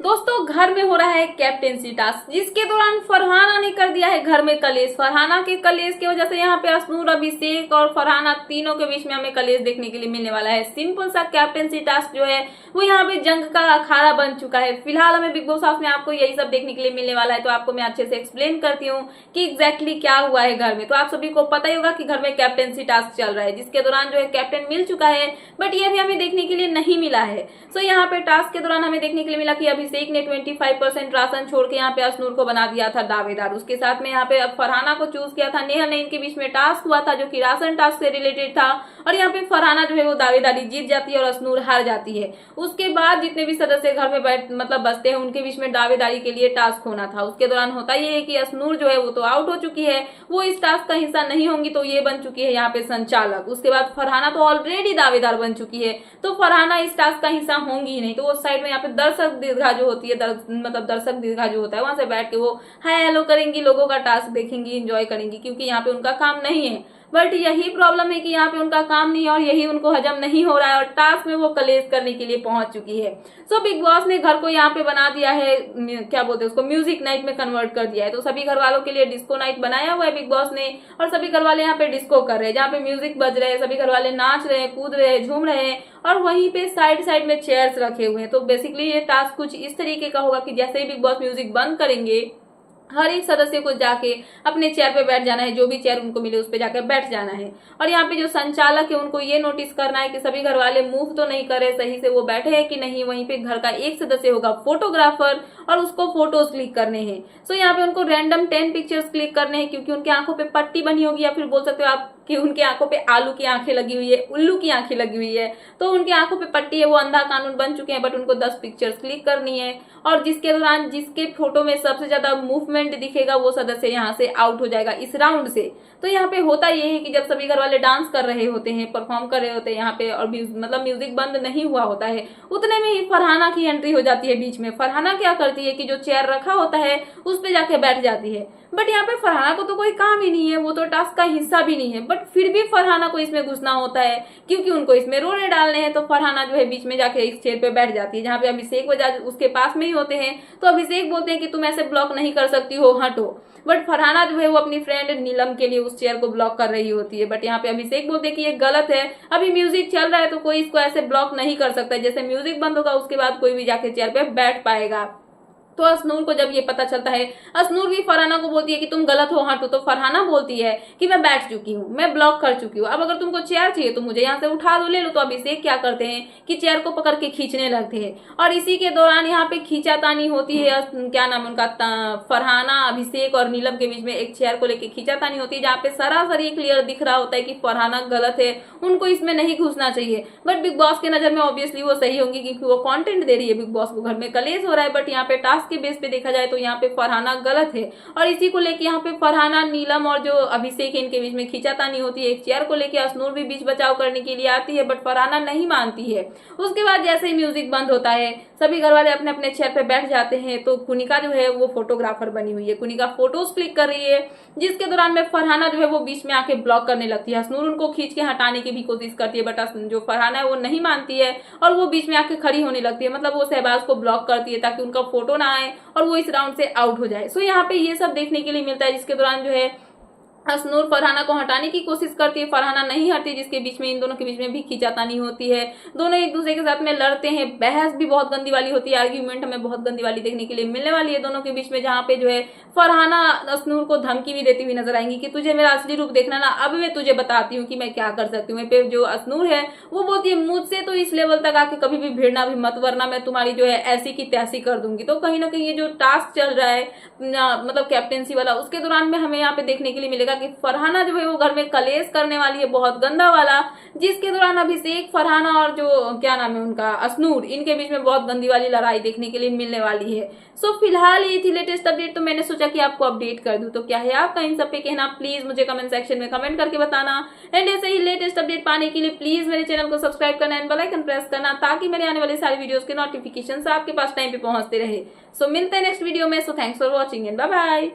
दोस्तों घर में हो रहा है कैप्टेंसी टास्क, जिसके दौरान फरहाना ने कर दिया है घर में कलेश। फरहाना के कलेश की वजह से यहाँ पे असनूर, अभिषेक और फरहाना तीनों के बीच में हमें कलेश देखने के लिए मिलने वाला है। सिंपल सा कैप्टेंसी टास्क जो है वो यहाँ पे जंग का अखाड़ा बन चुका है। फिलहाल हमें बिग बॉस हाउस में आपको यही सब देखने के लिए मिलने वाला है, तो आपको मैं अच्छे से एक्सप्लेन करती हूँ कि एग्जैक्टली क्या हुआ है घर में। तो आप सभी को पता ही होगा कि घर में कैप्टेंसी टास्क चल रहा है, जिसके दौरान जो है कैप्टन मिल चुका है, बट ये भी हमें देखने के लिए नहीं मिला है। सो यहाँ पे टास्क के दौरान हमें देखने के लिए मिला कि अभिषेक ने 25% राशन छोड़ के यहाँ पे असनूर को बना दिया था दावेदार। उसके साथ में यहाँ पे फरहाना को चूज किया था। नेहा ने इनके बीच में टास्क हुआ था जो कि राशन टास्क से रिलेटेड था, और यहाँ पे फरहाना जो है वो दावेदारी जीत जाती है और असनूर हार जाती है। उसके बाद जितने भी सदस्य घर में बसते हैं उनके बीच में दावेदारी के लिए टास्क होना था। उसके दौरान होता ये है कि असनूर जो है वो तो आउट हो चुकी है, वो इस टास्क का हिस्सा नहीं होंगी, तो ये बन चुकी है यहाँ पे संचालक। उसके बाद फरहाना तो ऑलरेडी दावेदार बन चुकी है, तो फरहाना इस टास्क का हिस्सा होंगी ही नहीं। तो उस साइड में यहाँ पे दर्शक दीर्घा जो होती है, दर्शक दीर्घा जो होता है, वहां से बैठ के वो हाय हेलो करेंगी, लोगों का टास्क देखेंगी, एंजॉय करेंगी, क्योंकि यहाँ पे उनका काम नहीं है। बट यही प्रॉब्लम है कि यहाँ पे उनका काम नहीं है और यही उनको हजम नहीं हो रहा है, और टास्क में वो कलेश करने के लिए पहुंच चुकी है। सो बिग बॉस ने घर को यहाँ पे बना दिया है, क्या बोलते हैं उसको, म्यूजिक नाइट में कन्वर्ट कर दिया है। तो सभी घर वालों के लिए डिस्को नाइट बनाया हुआ है बिग बॉस ने, और सभी घर वाले यहाँ पे डिस्को कर रहे हैं, जहाँ पे म्यूजिक बज रहे हैं, सभी घर वाले नाच रहे हैं, कूद रहे हैं, झूम रहे हैं, और वहीं पे साइड साइड में चेयर्स रखे हुए हैं। तो बेसिकली ये टास्क कुछ इस तरीके का होगा कि जैसे ही बिग बॉस म्यूजिक बंद करेंगे, हर एक सदस्य को जाके अपने चेयर पे बैठ जाना है, जो भी चेयर उनको मिले उस पे जाकर बैठ जाना है। और यहाँ पे जो संचालक है उनको ये नोटिस करना है कि सभी घर वाले मूव तो नहीं कर रहे सही से, वो बैठे हैं कि नहीं। वहीं पे घर का एक सदस्य होगा फोटोग्राफर, और उसको फोटोज क्लिक करने हैं। सो यहाँ पे उनको रैंडम 10 पिक्चर्स क्लिक करने हैं, क्योंकि उनकी आंखों पे पट्टी बनी होगी, या फिर बोल सकते हो आप कि उनकी आंखों पे आलू की आंखें लगी हुई है, उल्लू की आंखें लगी हुई है। तो उनकी आंखों पे पट्टी है, वो अंधा कानून बन चुके हैं, बट उनको 10 पिक्चर्स क्लिक करनी है। और जिसके दौरान जिसके फोटो में सबसे ज्यादा मूवमेंट दिखेगा वो सदस्य यहाँ से आउट हो जाएगा इस राउंड से। तो यहाँ पे होता ये है कि जब सभी घर वाले डांस कर रहे होते हैं, परफॉर्म कर रहे होते हैं यहाँ पे, और म्यूजिक बंद नहीं हुआ होता है, उतने में ही फरहाना की एंट्री हो जाती है बीच में। फरहाना क्या करती है कि जो चेयर रखा होता है उस पे जाके बैठ जाती है। बट यहाँ पे फरहाना को तो कोई काम ही नहीं है, वो तो टास्क का हिस्सा भी नहीं है, बट फिर भी फरहाना को इसमें घुसना होता है, क्योंकि उनको इसमें रोने डालने हैं। तो फरहाना जो है बीच में जाके इस चेयर पे बैठ जाती है, जहाँ पे अभिषेक वजह उसके पास में ही होते हैं। तो अभिषेक बोलते हैं कि तुम ऐसे ब्लॉक नहीं कर सकती हो, हटो। बट फरहाना जो है वो अपनी फ्रेंड नीलम के लिए उस चेयर को ब्लॉक कर रही होती है। बट यहाँ पे अभिषेक बोलते हैं कि ये गलत है, अभी म्यूजिक चल रहा है तो कोई इसको ऐसे ब्लॉक नहीं कर सकता, जैसे म्यूजिक बंद होगा उसके बाद कोई भी जाके चेयर पे बैठ पाएगा। तो असनूर को जब ये पता चलता है, असनूर भी फरहाना को बोलती है कि तुम गलत हो, हटो। तो फरहाना बोलती है कि मैं बैठ चुकी हूँ, मैं ब्लॉक कर चुकी हूँ, अब अगर तुमको चेयर चाहिए तो मुझे यहाँ से उठा दो, ले लो। तो अभिषेक क्या करते हैं कि चेयर को पकड़ के खींचने लगते हैं, और इसी के दौरान यहाँ पे खींचातानी होती है। क्या नाम उनका, फरहाना, अभिषेक और नीलम के बीच में एक चेयर को लेकर खींचातानी होती है, जहाँ पे सरासरी क्लियर दिख रहा होता है कि फरहाना गलत है, उनको इसमें नहीं घुसना चाहिए। बट बिग बॉस के नजर में ऑब्वियसली वो सही होंगी, क्योंकि वो कंटेंट दे रही है बिग बॉस को, घर में कलेश हो रहा है। बट यहाँ पे टास्क के बेस पे देखा जाए तो यहाँ पे फरहाना गलत है, और इसी को लेके यहाँ पे फरहाना, नीलम और जो अभिषेक इनके बीच में खींचातानी होती है। एक चेयर को लेके असनूर भी बीच बचाव करने के लिए आती है, बट फरहाना नहीं मानती है। उसके बाद जैसे ही म्यूजिक बंद होता है, सभी घर वाले अपने अपने चेयर पे बैठ जाते हैं। तो कुनिका जो है वो फोटोग्राफर बनी हुई है, कुनिका फोटोज क्लिक कर रही है, जिसके दौरान में फरहाना जो है वो बीच में आके ब्लॉक करने लगती है। असनूर उनको खींच के हटाने की भी कोशिश करती है, बट जो फरहाना है वो नहीं मानती है, और वो बीच में आके खड़ी होने लगती है, मतलब वो शहबाज को ब्लॉक करती है ताकि उनका फोटो ना आए और वो इस राउंड से आउट हो जाए। सो यहाँ पे ये सब देखने के लिए मिलता है, जिसके दौरान जो है असनूर फरहाना को हटाने की कोशिश करती है, फरहाना नहीं हटती, जिसके बीच में इन दोनों के बीच में भी खींचातानी होती है। दोनों एक दूसरे के साथ में लड़ते हैं, बहस भी बहुत गंदी वाली होती है, आर्ग्यूमेंट हमें बहुत गंदी वाली देखने के लिए मिलने वाली है दोनों के बीच में, जहाँ पे जो है फरहाना असनूर को धमकी भी देती हुई नजर आएंगी कि तुझे मेरा असली रूप देखना ना, अब मैं तुझे बताती हूँ कि मैं क्या कर सकती हूँ। फिर जो असनूर है वो बोलती है मुझसे तो इस लेवल तक आके कभी भी भिड़ना भी मत, वरना मैं तुम्हारी जो है ऐसी की तैसी कर दूंगी। तो कहीं ना कहीं ये जो टास्क चल रहा है मतलब कैप्टेंसी वाला, उसके दौरान में हमें यहाँ पे देखने के लिए मिलेगा कि फरहाना जो है वो घर में कलेश करने वाली है, बहुत गंदा वाला, जिसके दौरान अभिषेक, फरहाना और जो क्या नाम है उनका, असनूर, इनके बीच में बहुत गंदी वाली लड़ाई देखने के लिए मिलने वाली है। सो फिलहाल ये थी लेटेस्ट अपडेट, तो मैंने सोचा कि आपको अपडेट कर दूं। तो क्या है आपका इन सब पे कहना, प्लीज मुझे कमेंट सेक्शन में कमेंट करके बताना। एंड ऐसे ही लेटेस्ट अपडेट पाने के लिए प्लीज मेरे चैनल को सब्सक्राइब करना एंड बेल आइकन प्रेस करना, ताकि मेरे आने वाले सारी वीडियोस के नोटिफिकेशन आपके पास टाइम पे पहुंचते रहे। सो मिलते हैं नेक्स्ट वीडियो में। So thanks for watching and bye bye.